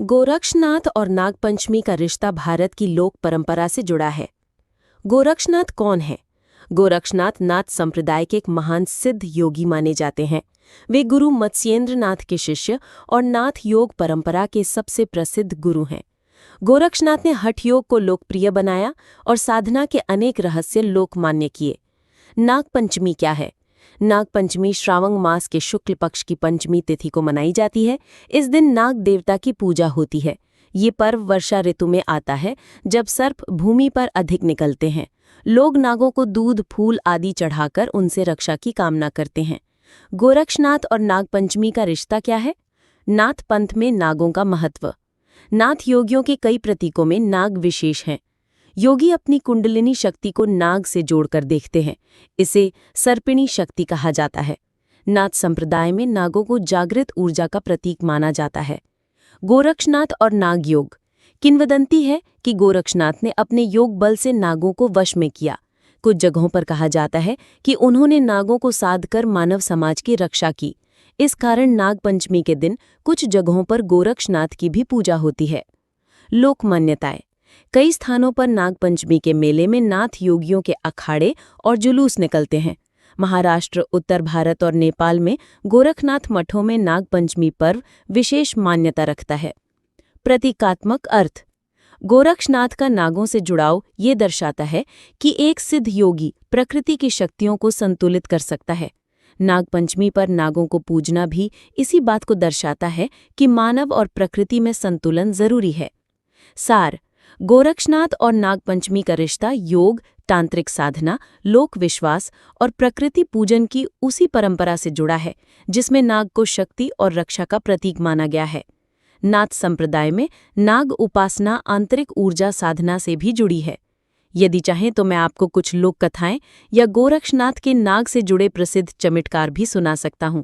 गोरक्षनाथ और नागपंचमी का रिश्ता भारत की लोक परंपरा से जुड़ा है। गोरक्षनाथ कौन है? गोरक्षनाथ नाथ संप्रदाय के एक महान सिद्ध योगी माने जाते हैं। वे गुरु मत्स्येंद्र नाथ के शिष्य और नाथ योग परंपरा के सबसे प्रसिद्ध गुरु हैं। गोरक्षनाथ ने हठ योग को लोकप्रिय बनाया और साधना के अनेक रहस्य लोकमान्य किए। नागपंचमी क्या है? नागपंचमी श्रावण मास के शुक्ल पक्ष की पंचमी तिथि को मनाई जाती है। इस दिन नाग देवता की पूजा होती है। ये पर्व वर्षा ऋतु में आता है, जब सर्प भूमि पर अधिक निकलते हैं। लोग नागों को दूध, फूल आदि चढ़ाकर उनसे रक्षा की कामना करते हैं। गोरक्षनाथ और नागपंचमी का रिश्ता क्या है? नाथ पंथ में नागों का महत्व। नाथ योगियों के कई प्रतीकों में नाग विशेष हैं। योगी अपनी कुंडलिनी शक्ति को नाग से जोड़कर देखते हैं। इसे सर्पिणी शक्ति कहा जाता है। नाथ संप्रदाय में नागों को जागृत ऊर्जा का प्रतीक माना जाता है। गोरक्षनाथ और नाग योग। किंवदंती है कि गोरक्षनाथ ने अपने योग बल से नागों को वश में किया। कुछ जगहों पर कहा जाता है कि उन्होंने नागों को साध कर मानव समाज की रक्षा की। इस कारण नागपंचमी के दिन कुछ जगहों पर गोरक्षनाथ की भी पूजा होती है। लोक मान्यताएं। कई स्थानों पर नागपंचमी के मेले में नाथ योगियों के अखाड़े और जुलूस निकलते हैं। महाराष्ट्र, उत्तर भारत और नेपाल में गोरखनाथ मठों में नागपंचमी पर्व विशेष मान्यता रखता है। प्रतीकात्मक अर्थ। गोरक्षनाथ का नागों से जुड़ाव ये दर्शाता है कि एक सिद्ध योगी प्रकृति की शक्तियों को संतुलित कर सकता है। नागपंचमी पर नागों को पूजना भी इसी बात को दर्शाता है कि मानव और प्रकृति में संतुलन जरूरी है। सार। गोरक्षनाथ और नागपंचमी का रिश्ता योग, तांत्रिक साधना, लोक विश्वास और प्रकृति पूजन की उसी परंपरा से जुड़ा है जिसमें नाग को शक्ति और रक्षा का प्रतीक माना गया है। नाथ संप्रदाय में नाग उपासना आंतरिक ऊर्जा साधना से भी जुड़ी है। यदि चाहें तो मैं आपको कुछ लोक कथाएं या गोरक्षनाथ के नाग से जुड़े प्रसिद्ध चमत्कार भी सुना सकता हूं।